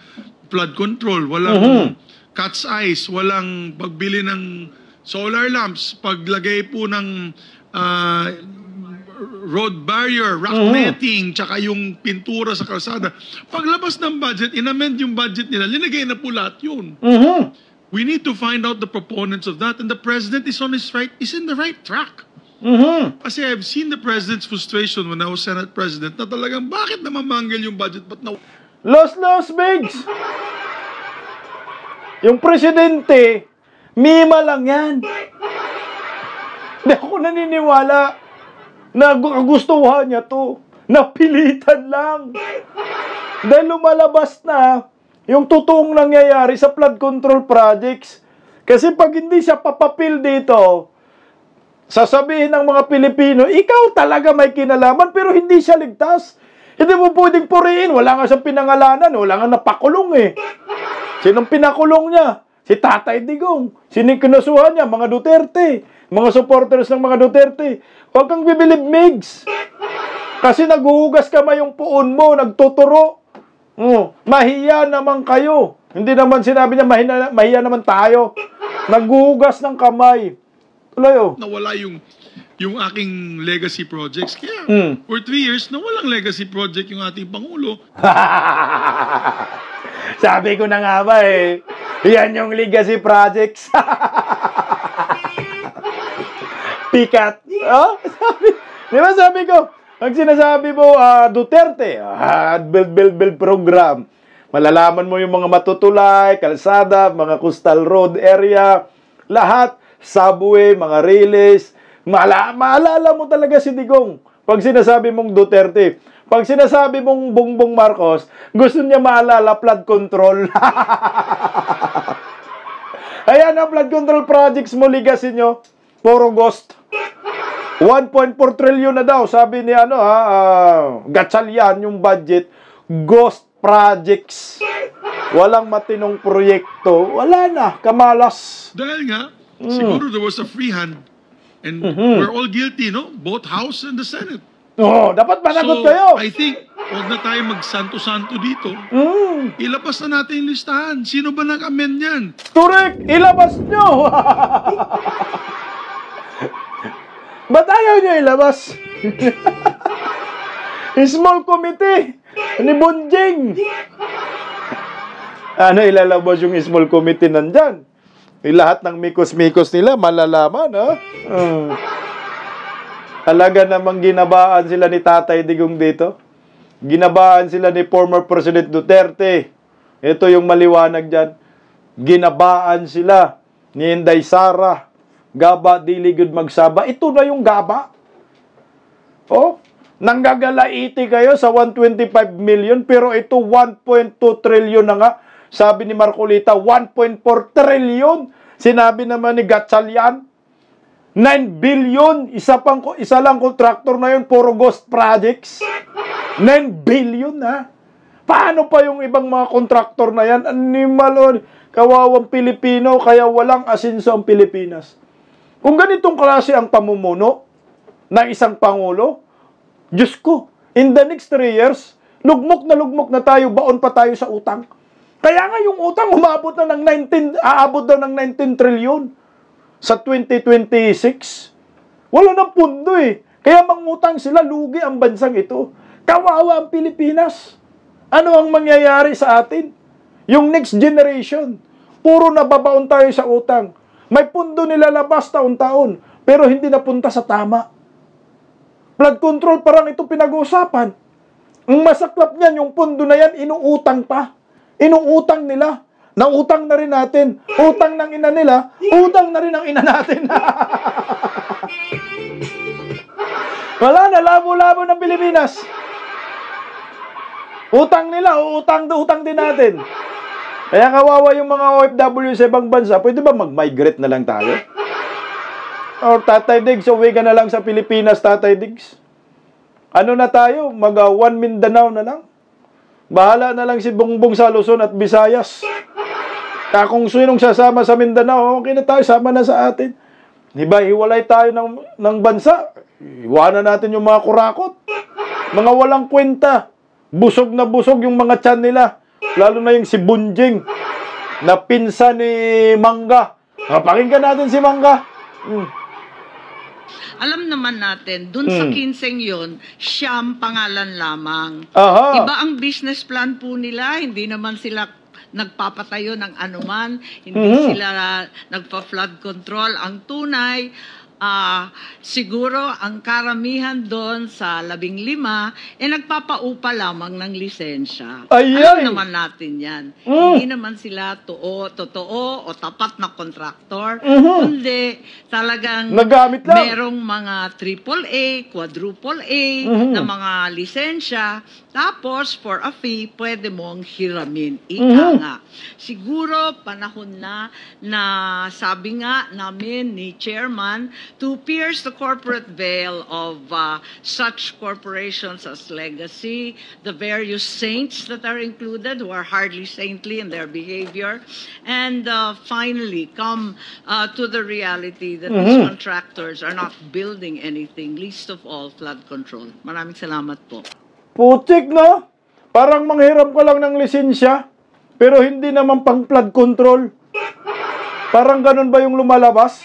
flood control, walang cat's eyes, walang pagbili ng solar lamps, paglagay po ng road barrier, rock netting, tsaka yung pintura sa kalsada. Paglabas ng budget, inamend yung budget nila, linagay na po lahat yun. We need to find out the proponents of that, and the president is in the right track. Kasi I've seen the president's frustration when I was Senate President na talagang bakit naman manggal yung budget, but now Los Bigs! Yung presidente, mima lang yan. Hindi ako naniniwala na gustuhan niya to. Napilitan lang. Dahil lumalabas na yung totoong nangyayari sa flood control projects. Kasi pag hindi siya papapil dito, sasabihin ng mga Pilipino, ikaw talaga may kinalaman pero hindi siya ligtas. Hindi mo pwedeng puriin. Wala nga siyang pinangalanan. Wala nga napakulong eh. Sinong pinakulong niya? Si Tatay Digong. Sino kinasuhan niya? Mga Duterte. Mga supporters ng mga Duterte. Huwag kang bibilib, Migs. Kasi naghuhugas kamay yung puon mo. Nagtuturo. Mahiya naman kayo. Hindi naman sinabi niya mahiya naman tayo. Naghuhugas ng kamay. Tuloy oh. nawala yung aking legacy projects. Kaya, for 3 years, nawalang legacy project yung ating Pangulo. Sabi ko na nga ba eh. Yan yung legacy projects. Pikat. Oh? Sabi ko, ang sinasabi mo, Duterte, build program. Malalaman mo yung mga matutulay, kalsada, mga coastal road area, lahat, subway, mga relays. Maalala mo talaga si Digong pag sinasabi mong Duterte. Pag sinasabi mong Bongbong Marcos, gusto niya maalala flood control. Ayan ang flood control projects mo, legacy nyo. Puro ghost. 1.4 trillion na daw, sabi ni Gatchalian yung budget. Ghost projects. Walang matinong proyekto. Wala na, kamalas. Dahil nga, siguro there was a free hand. And we're all guilty, no? Both House and the Senate. Dapat managot kayo. I think, huwag na tayo magsanto-santo dito. Ilabas na natin yung listahan. Sino ba nag-amend yan? Correct! Ilabas nyo! Ba't ayaw nyo ilabas? Small committee ni Bonjing. Ano ilalabas yung small committee nandyan? Lahat ng mikos-mikos nila malalaman, ha? Talaga namang ginabaan sila ni Tatay Digong dito. Ginabaan sila ni former President Duterte. Ito yung maliwanag dyan. Ginabaan sila ni Inday Sara. Gaba, diligod magsaba. Ito na yung gaba. Nanggagalaiti kayo sa 125 million, pero ito 1.2 trillion na nga. Sabi ni Marcolita, 1.4 trillion. Sinabi naman ni Gatchalian, 9 billion. Isa lang contractor na yun, puro ghost projects. 9 billion ha. Paano pa yung ibang mga contractor na yan? Animal, kawawang Pilipino, kaya walang asinso ang Pilipinas. Kung ganitong klase ang pamumuno ng isang Pangulo, Diyos ko, in the next 3 years, lugmok na tayo, baon pa tayo sa utang. Kaya nga yung utang aabot na ng 19 trillion sa 2026. Wala nang pundo eh. Kaya mangutang sila, lugi ang bansang ito. Kawawa ang Pilipinas. Ano ang mangyayari sa atin? Yung next generation, puro nababaon tayo sa utang. May pundo nilalabas taon-taon, pero hindi napunta sa tama. Flood control parang ito pinag-uusapan. Ang masaklap niyan, yung pundo na yan, inuutang pa. Inuutang nila. Nautang na rin natin. Utang ng ina nila, utang na rin ang ina natin. Wala na, labo-labo ng Pilipinas. Utang nila, utang din natin. Kaya kawawa yung mga OFW sa ibang bansa, pwede ba mag-migrate na lang tayo? Or Tatay Diggs, uwi ka na lang sa Pilipinas, Tatay Diggs. Ano na tayo? One Mindanao na lang? Bahala na lang si Bongbong sa Luzon at Visayas. Kung sinong sasama sa Mindanao, okay na tayo, sama na sa atin. Diba, hiwalay tayo ng bansa. Iwanan natin yung mga kurakot. Mga walang kwenta. Busog na busog yung mga tiyan nila. Lalo na yung si Bunjing, na pinsan ni Mangga. Pakinggan natin si Mangga. Alam naman natin, dun sa 15 yon, siyam pangalan lamang. Aha. Iba ang business plan po nila, hindi naman sila nagpapatayo ng anuman, hindi sila nagpa-flood control. Ang tunay, siguro ang karamihan doon sa 15 nagpapaupa lamang ng lisensya. Alam naman natin yan. Hindi naman sila totoo o tapat na kontraktor, kundi talagang nagamit lang. merong mga AAA, quadruple A na mga lisensya. Tapos, for a fee, pwede mong hiramin. Ika nga. Siguro, panahon na sabi nga namin ni Chairman, to pierce the corporate veil of such corporations as Legacy, the various saints that are included who are hardly saintly in their behavior, and finally come to the reality that these contractors are not building anything, least of all flood control. Maraming salamat po. Putik, no? Parang manghiram ko lang ng lisensya, pero hindi naman pang flood control. Parang ganun ba yung lumalabas?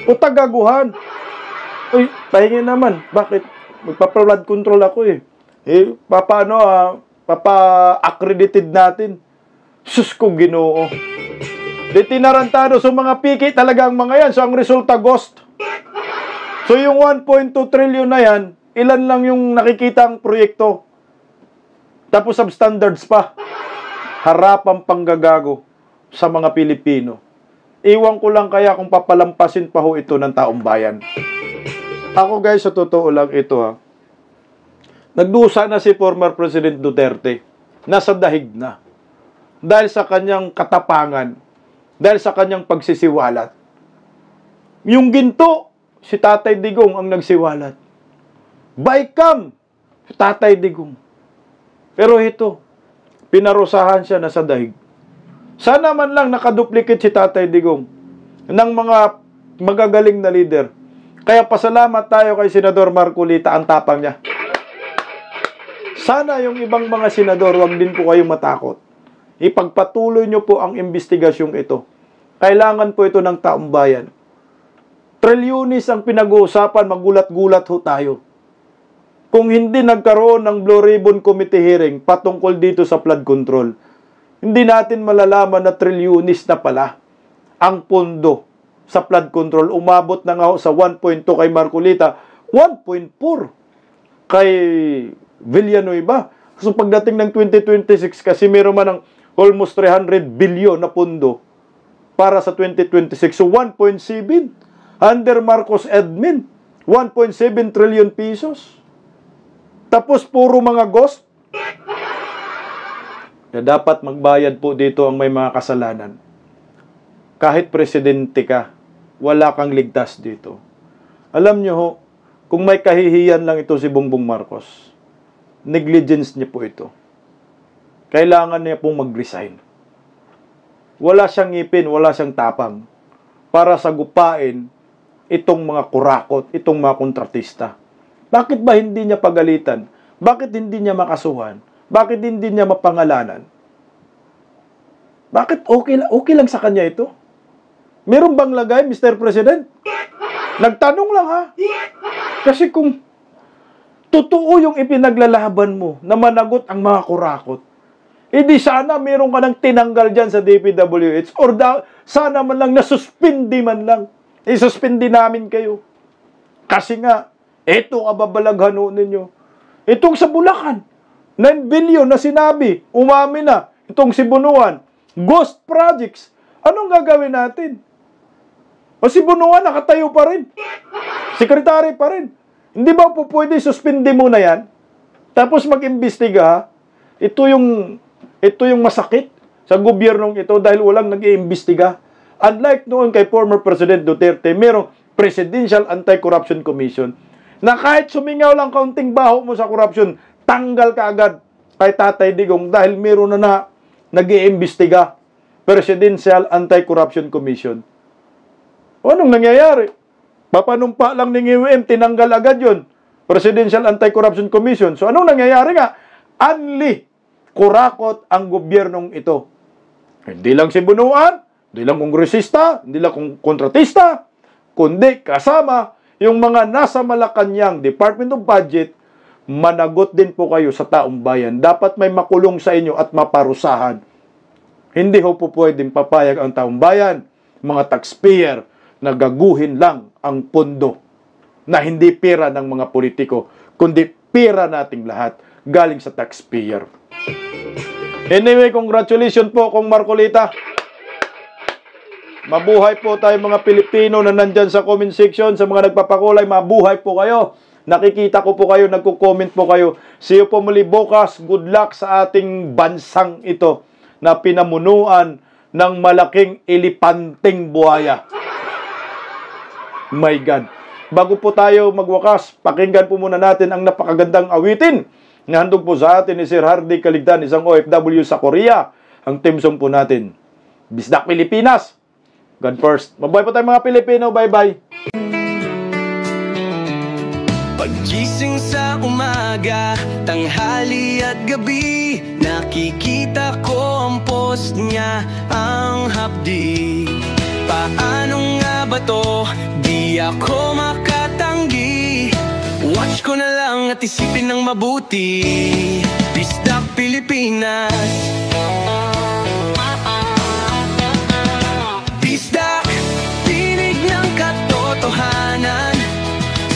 O tagaguhan? Uy, pahingin naman. Bakit? Magpa-flood control ako eh. Papa-accredited natin. Sus ko, Ginoo. Di tinarantado sa mga piki talaga ang mga yan. So, ang resulta, ghost. So, yung 1.2 trillion na yan, ilan lang yung nakikita ang proyekto. Tapos substandards pa. Harapang panggagago sa mga Pilipino. Iwan ko lang kaya kung papalampasin pa ho ito ng taong bayan. Ako guys, sa totoo lang ito ha. Nagdusa na si former President Duterte. Nasa dahig na. Dahil sa kanyang katapangan. Dahil sa kanyang pagsisiwalat. Yung ginto, si Tatay Digong ang nagsiwalat. Baykam, si Tatay Digong. Pero ito, pinarusahan siya na sa dahig. Sana man lang nakaduplicate si Tatay Digong ng mga magagaling na leader. Kaya pasalamat tayo kay Senador Marcolita, ang tapang niya. Sana yung ibang mga senador, wag din po kayong matakot. Ipagpatuloy nyo po ang investigasyong ito. Kailangan po ito ng taong bayan. Trilyonis ang pinag-uusapan, magulat-gulat ho tayo. Kung hindi nagkaroon ng Blue Ribbon Committee hearing patungkol dito sa flood control, hindi natin malalaman na trilyonis na pala ang pondo sa flood control. Umabot na nga sa 1.2 kay Marcolita, 1.4 kay Villanueva. So pagdating ng 2026 kasi meron man ng almost 300 billion na pondo para sa 2026. So 1.7 under Marcos admin, 1.7 trillion pesos. Tapos puro mga ghost. Na dapat magbayad po dito ang may mga kasalanan. Kahit presidente ka, wala kang ligtas dito. Alam nyo ho, kung may kahihiyan lang ito si Bongbong Marcos, negligence niya po ito. Kailangan niya pong mag-resign. Wala siyang ngipin, wala siyang tapang para sagupain itong mga kurakot, itong mga kontratista. Bakit ba hindi niya pagalitan? Bakit hindi niya makasuhan? Bakit hindi niya mapangalanan? Bakit okay lang sa kanya ito? Meron bang lagay, Mr. President? Nagtanong lang ha. Kasi kung totoo yung ipinaglalaban mo na managot ang mga kurakot, hindi sana meron ka nang tinanggal dyan sa DPWH or sana man lang nasuspindi man lang. Isuspindi namin kayo. Kasi nga, ito kababalaghan ninyo. Itong sa Bulacan, 9 billion na sinabi, umami na. Itong si Bunuan, ghost projects. Anong gagawin natin? O si Bunuan, nakatayo pa rin. Sekretary pa rin. Hindi ba po pwede suspindi muna yan? Tapos mag-imbestiga, ha? Ito yung masakit sa gobyernong ito dahil walang nag-iimbestiga. Unlike noon kay former President Duterte, merong Presidential Anti-Corruption Commission na kahit sumingaw lang kaunting baho mo sa corruption, tanggal ka agad kay Tatay Digong dahil meron na nag-iimbestiga. Presidential Anti-Corruption Commission. O anong nangyayari? Papanumpa lang ng UM, tinanggal agad yun. Presidential Anti-Corruption Commission. So anong nangyayari nga? Unli kurakot ang gobyernong ito. Hindi lang si Bunuan, hindi lang kongresista, hindi lang kontratista, kundi kasama yung mga nasa Malacanang Department of Budget, managot din po kayo sa taong bayan. Dapat may makulong sa inyo at maparusahan. Hindi ho po pwedeng papayag ang taong bayan, mga taxpayer, na gaguhin lang ang pondo na hindi pera ng mga politiko, kundi pera nating lahat galing sa taxpayer. Anyway, congratulations po Kong Marcolita. Mabuhay po tayo mga Pilipino na nandyan sa comment section, sa mga nagpapakulay, mabuhay po kayo. Nakikita ko po kayo, nagko-comment po kayo. See you po muli bukas. Good luck sa ating bansang ito na pinamunuan ng malaking elipanteng buhaya. My God. Bago po tayo magwakas, pakinggan po muna natin ang napakagandang awitin na handog po sa atin ni Sir Hardy Kaligdan, isang OFW sa Korea. Ang theme song po natin, Bisdak Pilipinas. God first. Mabuhay po tayo mga Pilipino. Bye-bye. Paggising sa umaga, tanghali at gabi, nakikita ko ang post niya, ang hapdi. Paano nga ba to? Di ako makatanggi. Watch ko na lang at isipin ng mabuti. Bisdak Pilipinas. Bisdak, tinig ng katotohanan.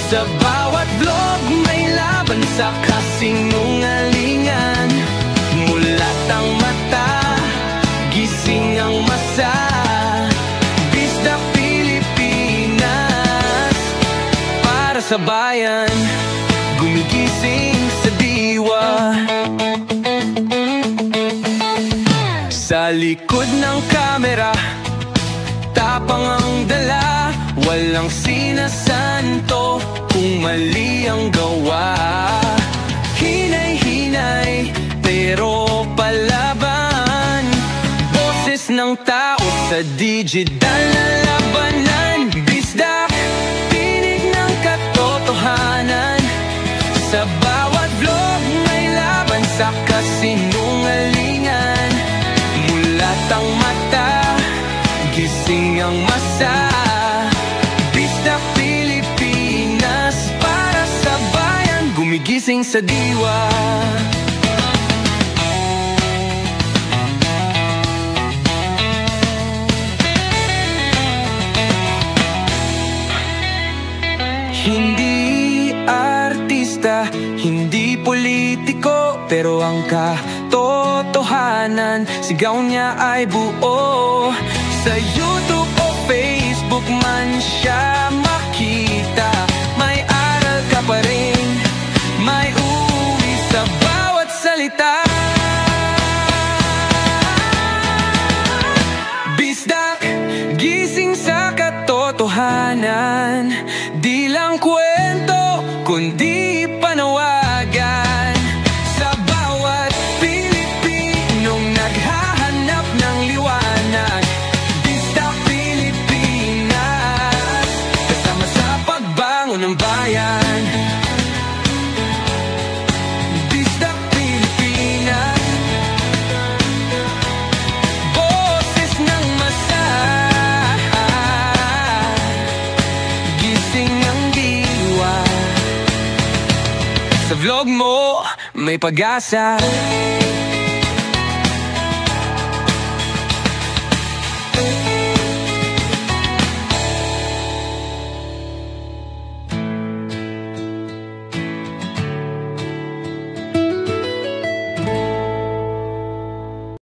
Sa bawat vlog may laban sa kasinungalingan. Mulat ang mata, gising ang masa. Bisdak Pilipinas, para sa bayan, gumigising sa diwa. Sa likod ng kamera, tapang ang dala, walang sinasanto kung mali ang gawa. Hinay-hinay, pero palaban. Boses ng tao sa digital na labanan. Bisdak, tinig ng katotohanan. Sa bawat vlog may laban sa kasinungalingan. Mulat ang mata, gising ang masa. Bisdak Pilipinas, para sa bayan, gumigising sa diwa. Hindi artista, hindi politiko, pero ang katotohanan, sigaw niya ay buo. Sa YouTube o Facebook man siya makita, may aral ka pa rin, may uwi sa bawat salita. Bisdak, gising sa katotohanan. Di lang kwento, kundi panawagan. Sa bawat Pilipinong naghahanap ng liwanag. Bisdak Pilipinas, kasama sa pagbangon ng bayan. Bisdak Pilipinas, boses ng masa. Gising ang diwa. Sa vlog mo, may pag-asa.